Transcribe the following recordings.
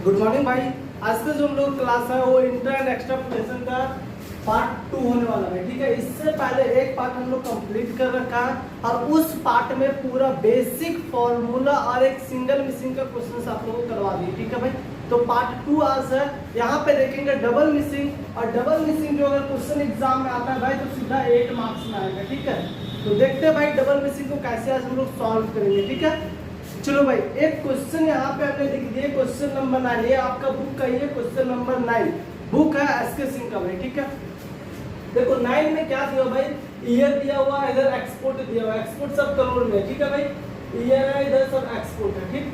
Good morning भाई। आज का जो हम लोग क्लास है वो इंटर एंड एक्सट्रापोलेशन का पार्ट 2 होने वाला है। ठीक है, इससे पहले एक पार्ट हम लोग कंप्लीट कर रखा है और उस पार्ट में पूरा बेसिक फॉर्मूला और एक सिंगल मिसिंग का क्वेश्चन आप लोगों को करवा दिए। ठीक है भाई, तो पार्ट 2 आज है। यहाँ पे देखेंगे डबल मिसिंग, और डबल मिसिंग जो अगर क्वेश्चन एग्जाम में आता है भाई तो सीधा 8 मार्क्स में आएगा। ठीक है, तो देखते हैं भाई डबल मिसिंग को कैसे आज हम लोग सॉल्व करेंगे। ठीक है, चलो भाई एक क्वेश्चन यहाँ पे हमने लिख दिया, क्वेश्चन नंबर 9। ये आपका बुक का ये क्वेश्चन नंबर 9 बुक है एसके सिंह का भाई। ठीक है, देखो 9 में क्या दिया भाई, ईयर दिया हुआ है, इधर एक्सपोर्ट दिया हुआ है। एक्सपोर्ट सब करोड़ में। ठीक है भाई, ईयर है, इधर सब एक्सपोर्ट है। ठीक,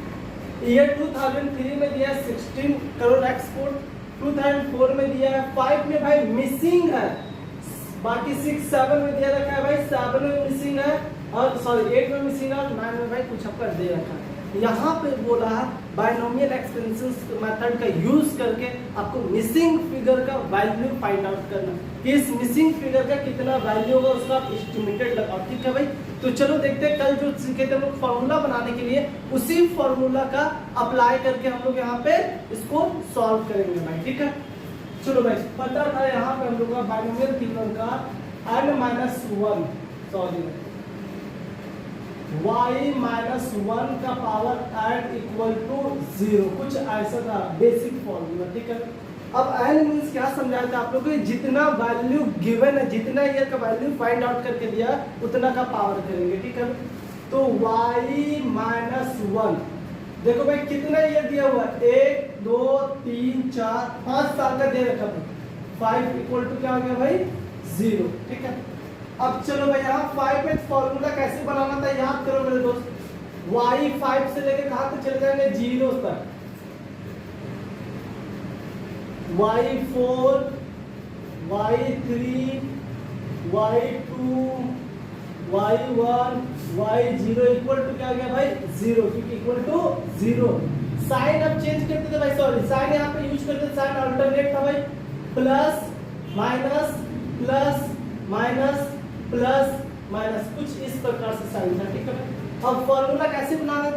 ईयर 2003 में दिया है 16 करोड़ एक्सपोर्ट, 2004 में दिया है, 5 में भाई मिसिंग है, बाकी 6 7 में दिया रखा है भाई, 7 में मिसिंग है, और सॉरी 8 में मिसिंग है, और 9 में भाई कुछ आपका दे रखा है। यहाँ पे बोला है बायनोमियल एक्सपेंसेस मेथड का यूज करके आपको मिसिंग फिगर का वैल्यू फाइंड आउट करना, कि इस मिसिंग फिगर का कितना वैल्यू होगा उसका आप एस्टिमेटेड लगाओ। ठीक है भाई, तो चलो देखते हैं कल जो सीखे थे हम लोग फॉर्मूला बनाने के लिए, उसी फॉर्मूला का अप्लाई करके हम लोग यहाँ पे इसको सॉल्व करेंगे भाई। ठीक है, चलो भाई पता था यहाँ पे हम लोग का बायनोमियल फिगर का n-1 सॉरी y-1 का पावर n इक्वल टू 0, कुछ ऐसा था बेसिक फॉर्मूला। ठीक है, अब n मींस क्या समझाया था आप लोग को, जितना वैल्यू गिवन है, जितना ईयर का वैल्यू फाइंड आउट करके दिया उतना का पावर करेंगे। ठीक है, तो y-1 देखो भाई कितना ईयर दिया हुआ है, 1 2 3 4 5 साल का दे रखा था, 5 इक्वल टू क्या हो गया भाई 0। ठीक है, अब चलो भाई यहाँ 5 में फॉर्मूला कैसे बनाना था याद करो मेरे दोस्त। y 5 से लेके कहां तक चले जाएंगे 0 तक, y4 y3 y2 y1 y0 equal to क्या हो गया भाई 0, क्योंकि इक्वल टू 0। साइन अब चेंज करते थे भाई, सॉरी साइन यहाँ पे यूज करते थे, साइन अल्टरनेट था भाई, plus minus plus minus plus minus, कुछ इस प्रकार से साइन था। ठीक है भाई, अब फॉर्मूला कैसे बनाते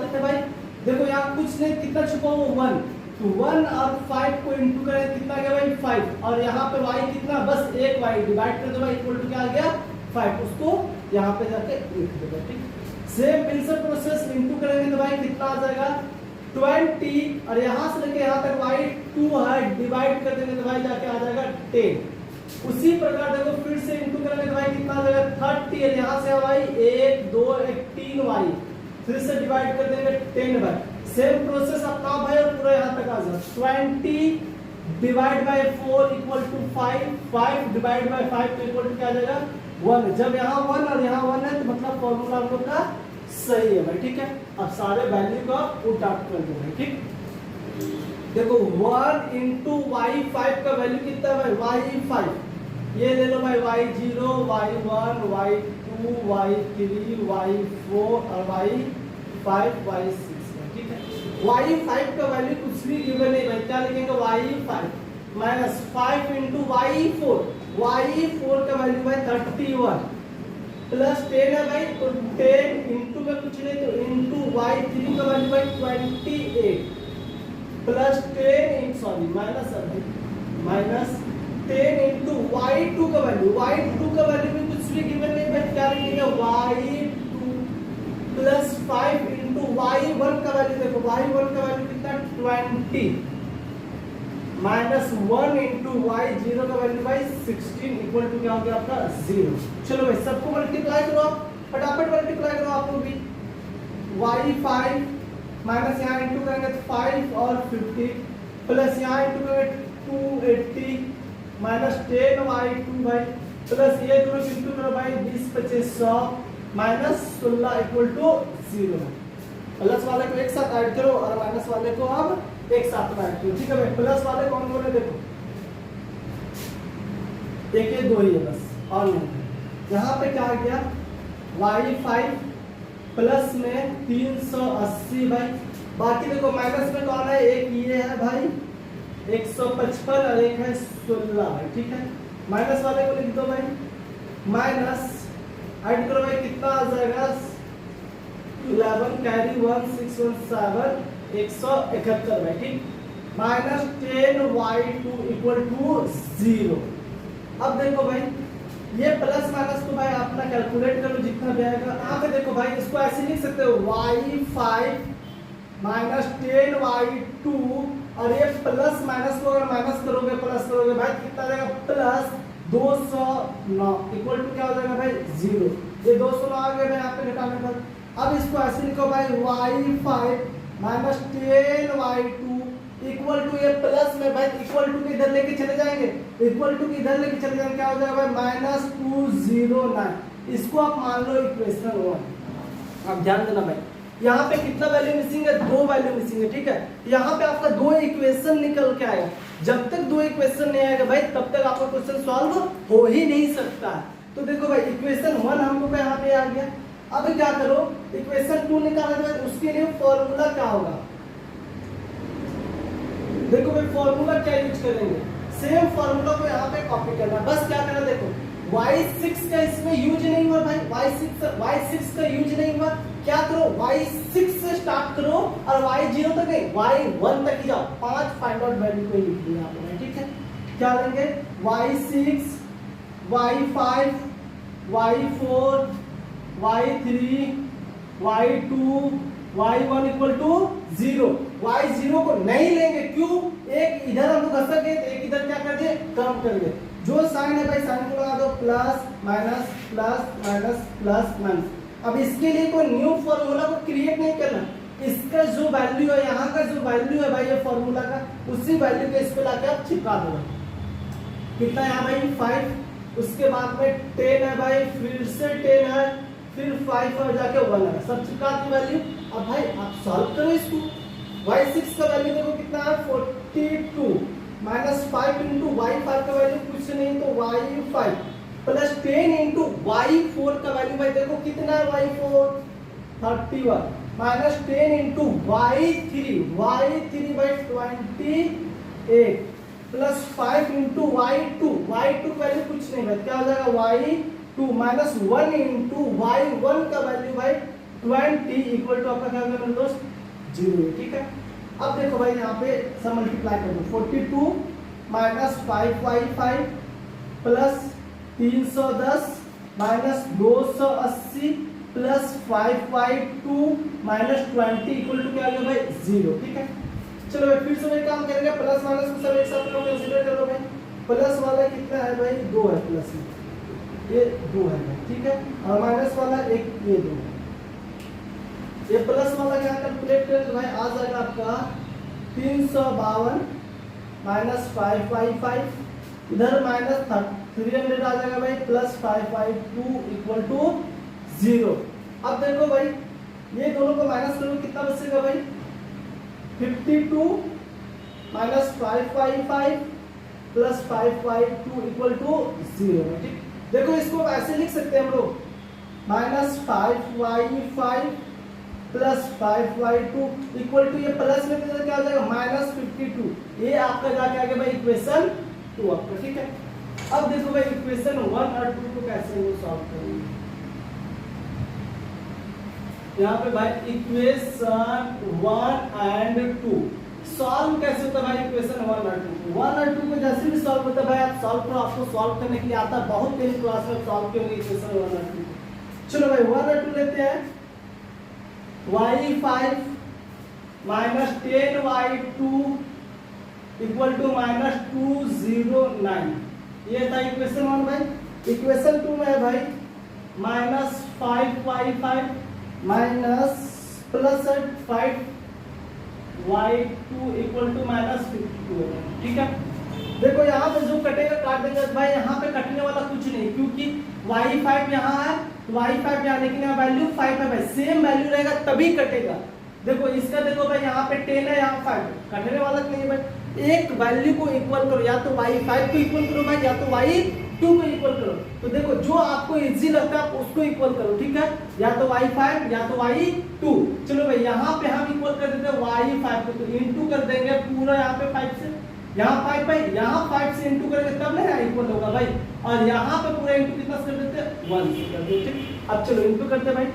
थे भाई, देखो यहाँ कुछ नहीं, कितना छुपा हुआ 1, तो 1 और 5 को इंटू करें कितना गया भाई 5, और यहाँ पे y कितना, बस एक y डिवाइड कर दो भाई, इक्वल टू क्या आ गया 5, उसको यहाँ पे जाके लिख दो। ठीक, सेम मिलकर प्रोसेस इंटू करेंगे तो भाई कितना आ जाएगा 20, और यहाँ से लेके यहाँ तक y2 है, डिवाइड कर देंगे तो भाई जाके आ जाएगा 10। उसी प्रकार देखो फिर से इंटू करेंगे तो भाई कितना आ जाएगा 30, और यहाँ से भाई 1 2 1 3 y, फिर से डिवाइड कर देंगे 10 भाई, सेम प्रोसेस अपना भाई, और पूरा यहाँ तक आ जाएगा 20 divide by 4 equal to 5, 5 divide by 5 तो इक्वल टू क्या आ जाएगा 1। जब यहाँ 1 और यहाँ 1 है तो मतलब फॉर्मूला हम लोग का सही है भाई। ठीक है, अब सारे वैल्यू को पुट आउट कर दो भाई। ठीक, देखो 1 इंटू y5 का वैल्यू कितना है भाई y5, ये ले लो भाई y0 y1 y2 y3 y4 और y5 y6। ठीक है, y5 का वैल्यू कुछ भी गिवन नहीं भाई, क्या लिखेंगे y5 minus 5 into y4, y4 का वैल्यू भाई 31 प्लस 10 है भाई, तो 10 इंटू में कुछ नहीं तो इंटू y3 का वैल्यू भाई 28 प्लस 10 सॉरी माइनस है भाई, माइनस 10 इंटू y2 का वैल्यू, y2 का वैल्यू भी कुछ भी गिवन नहीं भाई, क्या लिखेंगे y2 प्लस 5 इंटू y1 का वैल्यू, देखो y1 का वैल्यू कितना 20 माइनस 1 इंटू y0 का वैल्यू भाई 16 इक्वल टू क्या हो गया आपका 0। चलो भाई सबको मल्टीप्लाई करो, फटाफट मल्टीप्लाई करो आप लोग भी, y5 माइनस यहाँ इंटू करेंगे तो 5 और 50 प्लस यहाँ इंटू करेंगे 280 माइनस 10 y2 भाई, प्लस ये दोनों इंटू करो भाई 20 25 100 माइनस 16 इक्वल टू 0। प्लस वाले को एक साथ ऐड करो और माइनस वाले को अब एक साथ में ऐड करो। ठीक है भाई, प्लस वाले कौन कौन है देखो, एक दो ही है बस, और नहीं। यहाँ पे क्या आ गया y5 प्लस में 380 भाई, बाकी देखो माइनस में कौन है, एक ये है भाई 155 और एक है 16 भाई। ठीक है, माइनस वाले को लिख दो भाई, माइनस ऐड करो भाई कितना आ जाएगा 11 कैरी 1 6 1 7 171 भाई, ठीक। -10y2 equal to 0। अब देखो भाई ये प्लस माइनस को भाई अपना कैलकुलेट कर लो जितना भी आएगा। यहाँ पे देखो भाई इसको ऐसे लिख सकते हो y5 -10y2, और ये प्लस माइनस को अगर माइनस करोगे प्लस करोगे भाई कितना आ जाएगा, प्लस 209 इक्वल टू क्या हो जाएगा भाई 0। ये 209 आ गया भाई यहाँ पे घटाने पर। अब इसको ऐसे लिखो भाई y5 -10y2 इक्वल टू, ये प्लस में भाई इक्वल टू के इधर लेके चले जाएंगे, इक्वल टू के इधर लेके चले जाएंगे, क्या हो जाएगा भाई -209। इसको आप मान लो इक्वेशन 1। अब ध्यान देना भाई यहाँ पे कितना वैल्यू मिसिंग है, 2 वैल्यू मिसिंग है, ठीक है। यहाँ पे आपका 2 इक्वेशन निकल के आएगा। जब तक 2 इक्वेशन नहीं आएगा भाई तब तक आपका क्वेश्चन सॉल्व हो ही नहीं सकता। तो देखो भाई इक्वेशन 1 हम लोग का यहाँ पे आ गया। अब क्या करो, इक्वेशन 2 निकालने के बाद उसके लिए फॉर्मूला क्या होगा, देखो भाई फॉर्मूला क्या यूज करेंगे, सेम फॉर्मूला को यहाँ पे कॉपी करना। बस क्या करना, देखो y6 का इसमें यूज नहीं हुआ भाई, y6 का यूज नहीं हुआ, क्या करो y6 से स्टार्ट करो और y0 तक नहीं y1 तक ही जाओ। 5 फाइंड आउट वैल्यू को लिख दिया आपने, ठीक है। क्या लेंगे y6 y5 y4 y3 y2 y1 equal to 0। y0 को नहीं लेंगे, क्यों, एक इधर हम लोग घसक गए, एक इधर क्या कर दिए, कम कर दिए। जो साइन है भाई साइन को लगा दो, plus minus plus minus plus minus. अब इसके लिए कोई न्यू फॉर्मूला को क्रिएट नहीं करना, इसका जो वैल्यू है, यहाँ का जो वैल्यू है भाई ये फॉर्मूला का, उसी वैल्यू के इस पे लाके आप चिपका दो। कितना है यहाँ भाई 5, उसके बाद में 10 है भाई, फिर से 10 है, फिर 5 और जाके 1 है, सब चिपका दी वैल्यू। अब भाई आप सॉल्व करो इसको। y6 का वैल्यू देखो कितना है 42 -5 इंटू y5 का वैल्यू कुछ नहीं तो y5 प्लस 10 इंटू y4 का वैल्यू भाई देखो कितना है y4 31 माइनस 10 इंटू y3 भाई 28 प्लस 5 इंटू y2 का वैल्यू कुछ नहीं भाई, क्या हो जाएगा y2 माइनस 1 इंटू y1 का वैल्यू भाई 20 इक्वल टू आपका क्या होगा मेरे दोस्त 0, ठीक है। अब देखो भाई यहाँ पे सब मल्टीप्लाई कर दो, 42 minus 5y5 plus 310 minus 280 plus 5y2 minus 20 equal to क्या आ गया भाई 0, ठीक है। चलो भाई फिर से वही काम करेंगे, प्लस माइनस को सब एक साथ लोग कंसीडर कर लो भाई। प्लस वाला कितना है भाई 2 है, प्लस में ये 2 है भाई, ठीक है, और माइनस वाला एक ये 2 है। ये प्लस वाला क्या कैलकुलेट करें तो भाई आ जाएगा आपका 352 माइनस 5y5, इधर माइनस 300 आ जाएगा भाई, प्लस 5y2 इक्वल टू 0। अब देखो भाई ये दोनों को माइनस करो कितना बचेगा भाई 52 minus 5y5 plus 5y2 equal to 0, ठीक। देखो इसको ऐसे लिख सकते हैं हम लोग minus 5y5 plus 5y2 equal to, ये प्लस में तो क्या हो जाएगा माइनस 52। ये आपका जाके आ गया भाई इक्वेशन 2 आपका, ठीक है। अब देखो भाई इक्वेशन 1 और 2 को कैसे वो सॉल्व करेंगे। यहाँ पे भाई इक्वेशन 1 एंड 2 सॉल्व कैसे होता है भाई, इक्वेशन 1 और 2 को जैसे भी सॉल्व होता है भाई आप सॉल्व करो, आपको सॉल्व करने के लिए आता है, बहुत तेज क्लास में सॉल्व किए होंगे इक्वेशन 1 और 2। चलो भाई 1 और 2 लेते हैं, y5 minus 10y2 equal to minus 209, ये था इक्वेशन 1 भाई। इक्वेशन 2 में है भाई minus 5y5 minus plus 5y2 equal to minus 52, ठीक है। देखो यहाँ पे जो कटेगा काट देंगे भाई, यहाँ पे कटने वाला कुछ नहीं क्योंकि y5 यहाँ है, y5 यहाँ, लेकिन यहाँ वैल्यू 5 है भाई, सेम वैल्यू रहेगा तभी कटेगा। देखो इसका देखो भाई यहाँ पे 10 है, यहाँ 5 कटने वाला नहीं है भाई। एक वैल्यू को इक्वल करो, या तो y5 को इक्वल करो भाई, या तो y2 को इक्वल करो। तो देखो जो आपको इजी लगता है उसको इक्वल करो, ठीक है, या तो y5 या तो y2। चलो भाई यहाँ पे हम इक्वल कर देते हैं y5 को, तो इनटू कर देंगे पूरा यहाँ पे 5 से, यहाँ 5 भाई, यहाँ 5 से इनटू करेंगे तब ना इक्वल होगा भाई, और यहाँ पे पूरा इनटू कितना कर देते हैं 1 से कर देते हैं। अब चलो इनटू करते हैं भाई,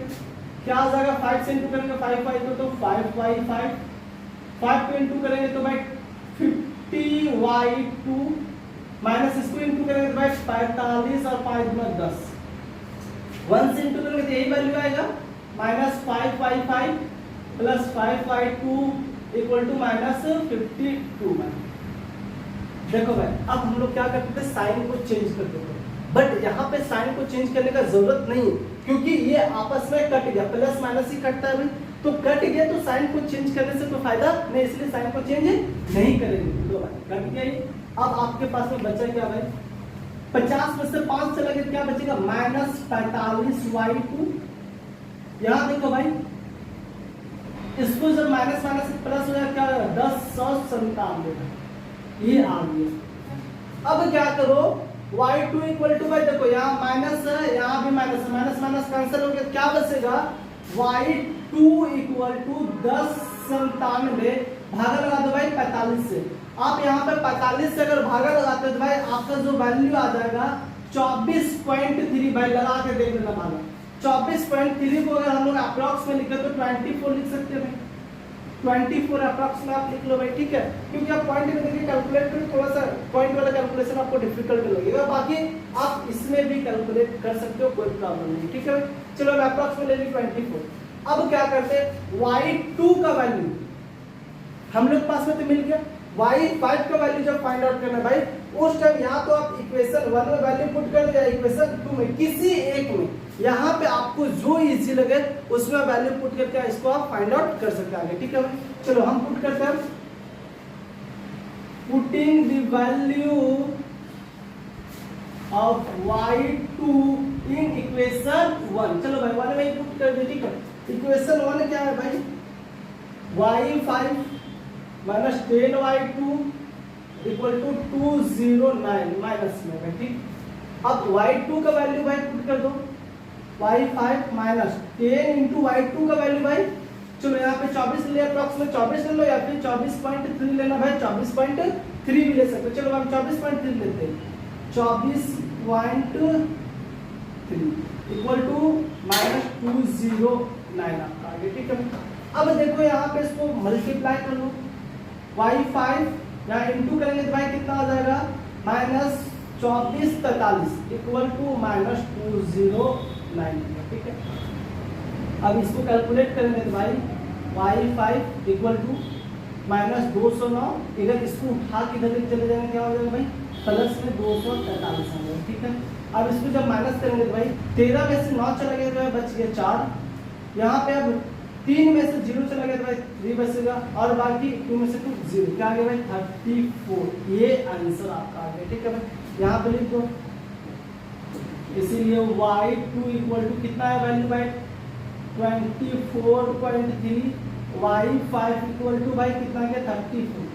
क्या आ जाएगा 5 से इनटू करेंगे 5 5 तो 5y5 5 को इंटू करेंगे तो भाई 50y2 माइनस इसको इंटू करेंगे तो भाई 45 और 5 गुना 10, 1 से इंटू करेंगे तो यही वैल्यू आएगा minus 5y5 plus 5y2 equal to minus 52। देखो भाई अब हम लोग क्या करते थे, साइन को चेंज कर देते थे, बट यहाँ पे साइन को चेंज करने का जरूरत नहीं है क्योंकि ये आपस में कट गया, प्लस माइनस ही कटता है भाई, तो कट गया तो साइन को चेंज करने से कोई फायदा नहीं, इसलिए साइन को चेंज नहीं करेंगे। तो भाई कट गया ये। अब आपके पास में बचा क्या भाई, 50 में से 5 चला गया क्या बचेगा माइनस 45y2। यहाँ देखो भाई इसको जब माइनस माइनस प्लस हो जाए क्या 1097 ये आ गया। अब क्या करो y2 इक्वल टू भाई देखो यहाँ माइनस है यहाँ भी माइनस है, माइनस माइनस कैंसिल हो गया, क्या बचेगा y2 इक्वल टू 1097 भागा लगा दो भाई 45 से। आप यहाँ पे 45 से अगर भागा लगाते हो तो भाई आपका जो वैल्यू आ जाएगा 24.3 भाई लगा के देख लेना भागा 24.3 को अगर हम लोग अप्रॉक्स में लिखे तो 24 लिख सकते हैं भाई 24 अप्रॉक्स में आप लिख लो भाई, ठीक है, क्योंकि आप पॉइंट में देखिए कैलकुलेट में थोड़ा सा पॉइंट वाला कैलकुलेशन आपको डिफिकल्ट लगेगा, बाकी आप इसमें भी कैलकुलेट कर सकते हो, कोई प्रॉब्लम नहीं, ठीक है भाई। चलो मैं अप्रॉक्स में ले ली 24। अब क्या करते हैं y2 का वैल्यू हम लोग पास में तो मिल गया, y5 का वैल्यू जब फाइंड आउट करना भाई उस टाइम या तो आप इक्वेशन 1 में वैल्यू पुट कर दो या इक्वेशन 2 में, किसी एक में, यहाँ पे आपको जो इजी लगे उसमें वैल्यू पुट करके इसको आप फाइंड आउट कर सकते हैं आगे, ठीक है। चलो हम पुट करते हैं, putting the value of y2 in equation 1। चलो भाई 1 में पुट कर दे, ठीक है। इक्वेशन 1 क्या है भाई y5 minus 10y2 equal to 209 minus में है, ठीक। अब y2 का वैल्यू भाई पुट कर दो, y5 माइनस 10 इंटू y2 का वैल्यू भाई, चलो यहाँ पे 24 ले अप्रॉक्स में 24 ले लो या फिर 24.3 लेना भाई, 24.3 भी ले सकते हो, चलो हम 24.3 लेते हैं, 24.3 इक्वल टू माइनस 209 आपका आगे, ठीक है। अब देखो यहाँ पे इसको मल्टीप्लाई कर लो, y5 यहाँ इंटू करेंगे तो भाई कितना आ जाएगा माइनस 2443 इक्वल टू माइनस 209, ठीक है। अब इसको कैलकुलेट करेंगे तो भाई y5 इक्वल टू माइनस 209, इधर इसको उठा के इधर चले जाएंगे क्या हो जाएगा भाई प्लस में 243 आ जाएगा, ठीक है। अब इसको जब माइनस करेंगे तो भाई 13 में से 9 चला गया तो भाई बच गया 4, यहाँ पे अब 3 में से 0 चला गया तो भाई 3 बचेगा और बाकी 2 में से 2 0, क्या आ गया भाई 34, ये आंसर आपका आ गया, ठीक है भाई। यहाँ पे लिख दो, इसीलिए y2 इक्वल टू कितना है वैल्यू भाई 24.3, y5 इक्वल टू भाई कितना गया 34।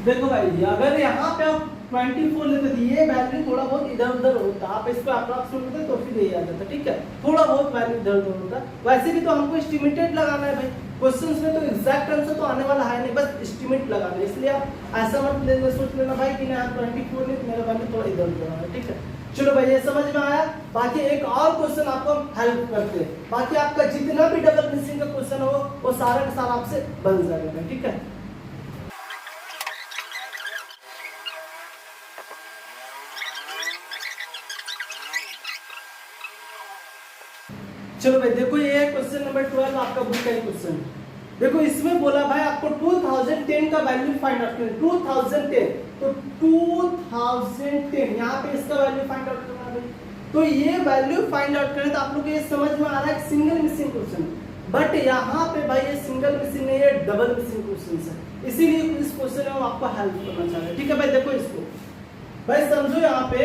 देखो भाई अगर यहाँ पे आप 24 लेते थे ये वैल्यू थोड़ा बहुत इधर उधर होता, आप इसको अप्रॉक्स लेते तो फिर यही आ जाता, ठीक है, थोड़ा बहुत वैल्यू इधर उधर होता। वैसे भी तो हमको एस्टिमेटेड लगाना है भाई, क्वेश्चंस में तो एग्जैक्ट आंसर तो आने वाला है नहीं, बस एस्टिमेट लगाना है, इसलिए आप ऐसा मत लेना सोच लेना भाई कि नहीं 24 नहीं मेरा वैल्यू थोड़ा इधर उधर है, ठीक है। चलो भाई ये समझ में आया, बाकी एक और क्वेश्चन आपको हेल्प करते हैं, बाकी आपका जितना भी डबल मिसिंग का क्वेश्चन हो वो सारा का सारा आपसे बन जाएगा, ठीक है। चलो भाई देखो ये है क्वेश्चन नंबर 12 आपका बुक का क्वेश्चन। देखो इसमें बोला भाई आपको 2010 का वैल्यू फाइंड आउट करना, 2010 तो 2010 यहाँ पे इसका वैल्यू फाइंड आउट करना है। तो ये वैल्यू फाइंड आउट करें तो आप लोग को ये समझ में आ रहा है सिंगल मिसिंग क्वेश्चन, बट यहाँ पे भाई ये सिंगल मिसिंग नहीं है डबल मिसिंग क्वेश्चन है, इसीलिए इस क्वेश्चन में हम आपको हेल्प करना चाह रहे हैं, ठीक है भाई। देखो इसको भाई समझो यहाँ पे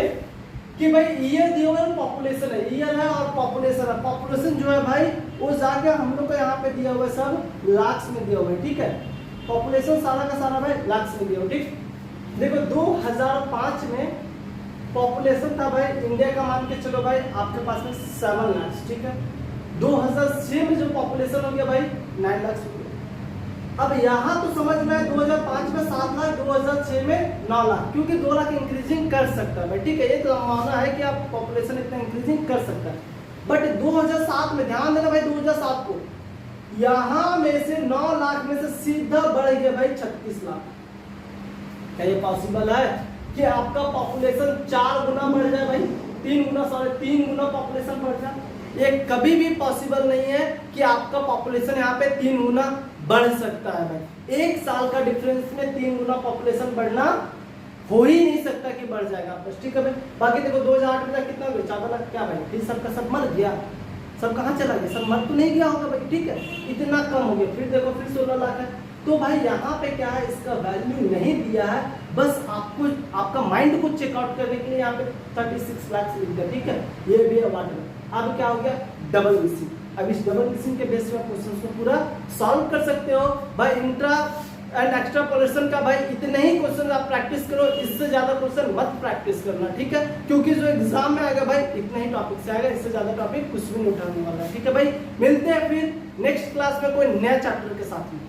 कि भाई ईयर दिया हुआ है पॉपुलेशन है, ईयर है और पॉपुलेशन है, पॉपुलेशन जो है भाई वो जाके हम लोग को यहाँ पे दिया हुआ है सब लाख्स में दिया हुआ है, ठीक है। पॉपुलेशन सारा का सारा भाई लाख्स में दिया हुआ, ठीक। देखो 2005 में पॉपुलेशन था भाई इंडिया का, मान के चलो भाई आपके पास में 7 लाख, ठीक है। 2006 में जो पॉपुलेशन हो गया भाई 9 लाख हो गया। अब यहाँ तो समझ में 2005 में 7 लाख, 2006 में 9 लाख, क्योंकि 2 लाख इंक्रीजिंग कर सकता है भाई, ठीक है। ये तो मानना है कि आप पॉपुलेशन इतना इंक्रीजिंग कर सकता है, बट 2007 में ध्यान देना भाई 2007 को यहां में से 9 लाख में से सीधा बढ़ गया भाई 36 लाख। क्या ये पॉसिबल है कि आपका पॉपुलेशन 4 गुना बढ़ जाए भाई, 3 गुना पॉपुलेशन बढ़ जाए? ये कभी भी पॉसिबल नहीं है कि आपका पॉपुलेशन यहाँ पे 3 गुना बढ़ सकता है भाई। 1 साल का डिफरेंस में 3 गुना पॉपुलेशन बढ़ना हो ही नहीं सकता कि बढ़ जाएगा आपका, ठीक है भाई। बाकी देखो 2008 में कितना हो गया, 14 लाख, क्या भाई फिर सबका सब मर गया, सब कहाँ चला गया, सब मर तो नहीं गया होगा भाई, ठीक है, इतना कम हो गया। फिर देखो फिर 16 लाख है, तो भाई यहाँ पे क्या है, इसका वैल्यू नहीं दिया है, बस आपको आपका माइंड को चेकआउट करने के लिए यहाँ पे 36 लाख लिख दिया, ठीक है। ये भी अवार्ड। अब क्या हो गया, डबल मिसिंग। अब इस डबल मिसिंग के बेस पर क्वेश्चन को पूरा सॉल्व कर सकते हो भाई। इंट्रा एंड एक्सट्रापोलेशन का भाई इतने ही क्वेश्चन आप प्रैक्टिस करो, इससे ज्यादा क्वेश्चन मत प्रैक्टिस करना, ठीक है, क्योंकि जो एग्जाम में आएगा भाई इतने ही टॉपिक से आएगा, इससे ज्यादा टॉपिक कुछ भी नहीं उठाने वाला है, ठीक है भाई। मिलते हैं फिर नेक्स्ट क्लास में कोई नया चैप्टर के साथ में।